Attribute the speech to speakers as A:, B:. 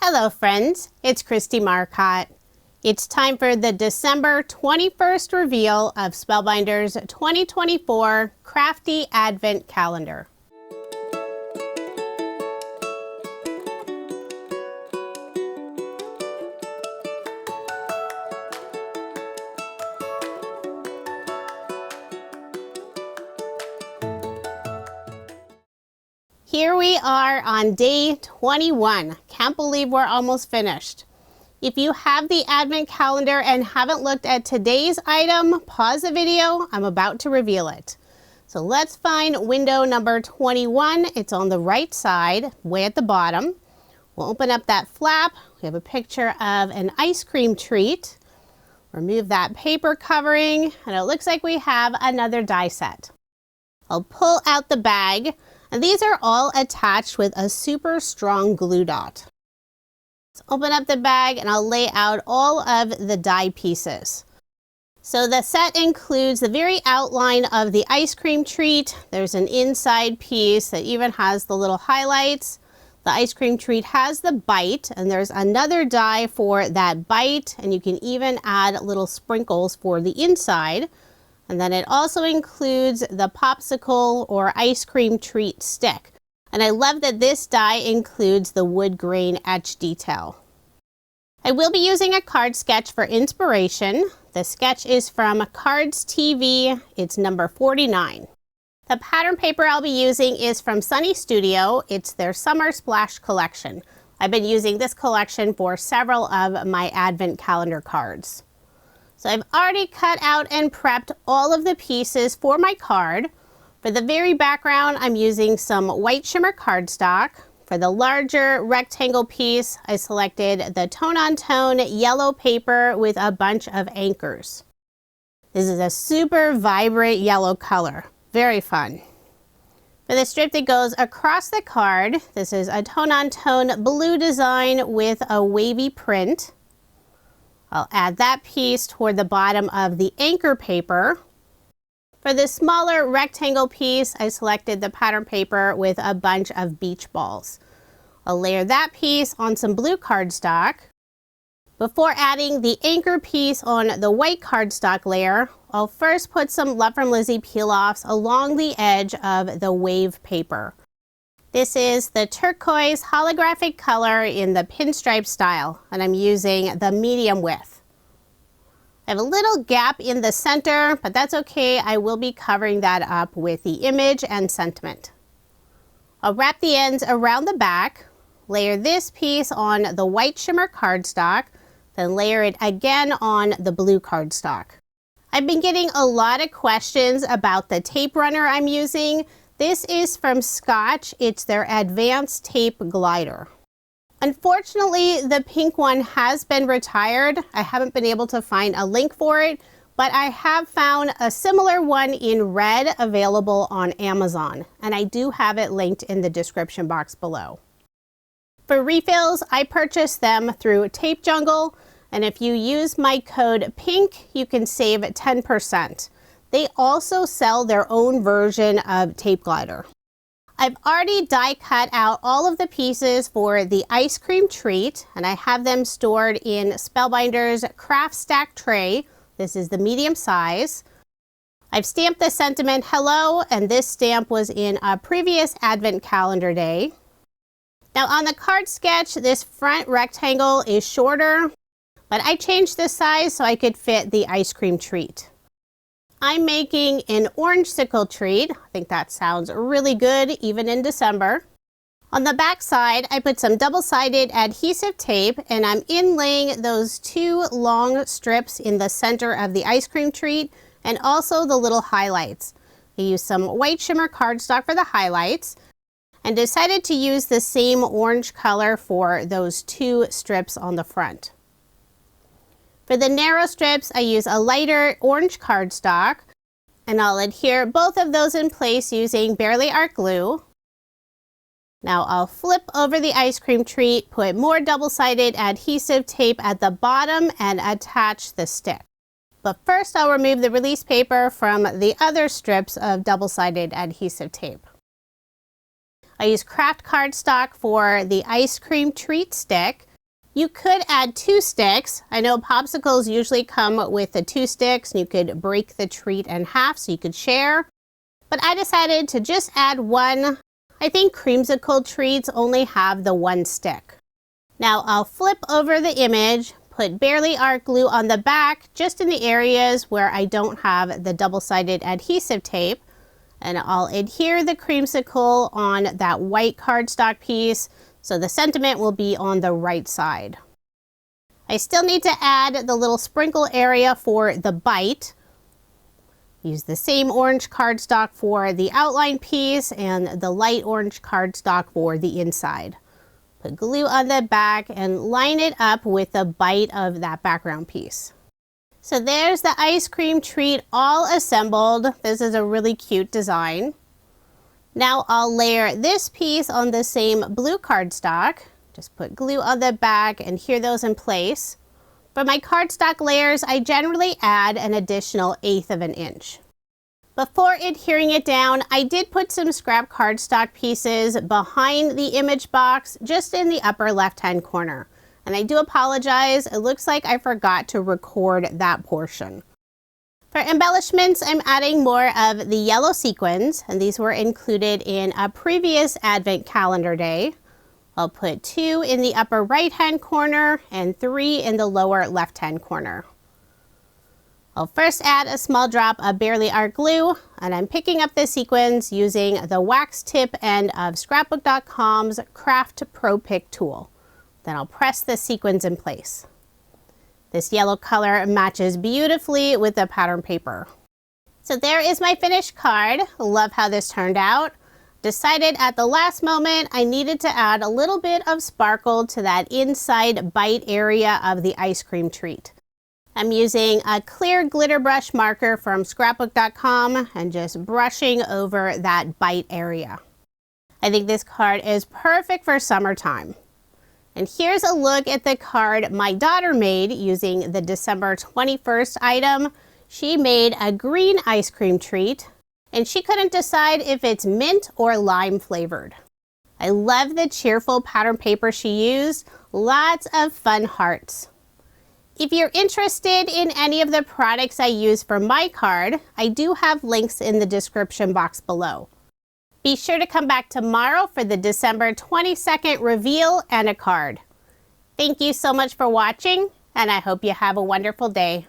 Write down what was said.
A: Hello friends, it's Kristie Marcotte. It's time for the December 21st reveal of Spellbinders 2024 Crafty Advent Calendar. Here we are on day 21. Can't believe we're almost finished. If you have the advent calendar and haven't looked at today's item, pause the video. I'm about to reveal it. So let's find window number 21. It's on the right side, way at the bottom. We'll open up that flap. We have a picture of an ice cream treat. Remove that paper covering, and it looks like we have another die set. I'll pull out the bag. And these are all attached with a super strong glue dot. Let's open up the bag and I'll lay out all of the die pieces. So the set includes the very outline of the ice cream treat. There's an inside piece that even has the little highlights. The ice cream treat has the bite, and there's another die for that bite, and you can even add little sprinkles for the inside. And then it also includes the popsicle or ice cream treat stick. And I love that this die includes the wood grain etch detail. I will be using a card sketch for inspiration. The sketch is from Cards TV. It's number 49. The pattern paper I'll be using is from Sunny Studio. It's their Summer Splash collection. I've been using this collection for several of my advent calendar cards. So I've already cut out and prepped all of the pieces for my card. For the very background, I'm using some white shimmer cardstock. For the larger rectangle piece, I selected the tone-on-tone yellow paper with a bunch of anchors. This is a super vibrant yellow color. Very fun. For the strip that goes across the card, this is a tone-on-tone blue design with a wavy print. I'll add that piece toward the bottom of the anchor paper. For the smaller rectangle piece, I selected the pattern paper with a bunch of beach balls. I'll layer that piece on some blue cardstock. Before adding the anchor piece on the white cardstock layer, I'll first put some Love from Lizi peel-offs along the edge of the wave paper. This is the turquoise holographic color in the pinstripe style, and I'm using the medium width. I have a little gap in the center, but that's okay. I will be covering that up with the image and sentiment. I'll wrap the ends around the back, layer this piece on the white shimmer cardstock, then layer it again on the blue cardstock. I've been getting a lot of questions about the tape runner I'm using. This is from Scotch. It's their Advanced Tape Glider. Unfortunately, the pink one has been retired. I haven't been able to find a link for it, but I have found a similar one in red available on Amazon, and I do have it linked in the description box below. For refills, I purchased them through Tape Jungle, and if you use my code PINK, you can save 10%. They also sell their own version of Tape Glider. I've already die cut out all of the pieces for the ice cream treat, and I have them stored in Spellbinders craft stack tray. This is the medium size. I've stamped the sentiment hello, and this stamp was in a previous advent calendar day. Now on the card sketch, this front rectangle is shorter, but I changed the size so I could fit the ice cream treat. I'm making an orange sickle treat. I think that sounds really good even in December. On the back side, I put some double-sided adhesive tape, and I'm inlaying those two long strips in the center of the ice cream treat and also the little highlights. I used some white shimmer cardstock for the highlights and decided to use the same orange color for those two strips on the front. For the narrow strips, I use a lighter orange cardstock, and I'll adhere both of those in place using Barely Art glue. Now I'll flip over the ice cream treat, put more double-sided adhesive tape at the bottom, and attach the stick. But first I'll remove the release paper from the other strips of double-sided adhesive tape. I use craft cardstock for the ice cream treat stick. You could add 2 sticks. I know popsicles usually come with the 2 sticks and you could break the treat in half so you could share. But I decided to just add 1. I think creamsicle treats only have the 1 stick. Now I'll flip over the image, put barely art glue on the back just in the areas where I don't have the double-sided adhesive tape. And I'll adhere the creamsicle on that white cardstock piece so the sentiment will be on the right side. I still need to add the little sprinkle area for the bite. Use the same orange cardstock for the outline piece and the light orange cardstock for the inside. Put glue on the back and line it up with the bite of that background piece. So there's the ice cream treat all assembled. This is a really cute design. Now I'll layer this piece on the same blue cardstock. Just put glue on the back and adhere those in place. For my cardstock layers, I generally add an additional 1/8 of an inch. Before adhering it down, I did put some scrap cardstock pieces behind the image box, just in the upper left-hand corner. And I do apologize, it looks like I forgot to record that portion. For embellishments, I'm adding more of the yellow sequins, and these were included in a previous Advent calendar day. I'll put 2 in the upper right-hand corner and 3 in the lower left-hand corner. I'll first add a small drop of barely art glue, and I'm picking up the sequins using the wax tip end of Scrapbook.com's Craft Pro Pick tool. Then I'll press the sequins in place. This yellow color matches beautifully with the pattern paper. So there is my finished card. Love how this turned out. Decided at the last moment I needed to add a little bit of sparkle to that inside bite area of the ice cream treat. I'm using a clear glitter brush marker from Scrapbook.com and just brushing over that bite area. I think this card is perfect for summertime. And here's a look at the card my daughter made using the December 21st item. She made a green ice cream treat, and she couldn't decide if it's mint or lime flavored. I love the cheerful pattern paper she used. Lots of fun hearts. If you're interested in any of the products I use for my card, I do have links in the description box below. Be sure to come back tomorrow for the December 22nd reveal and a card. Thank you so much for watching, and I hope you have a wonderful day.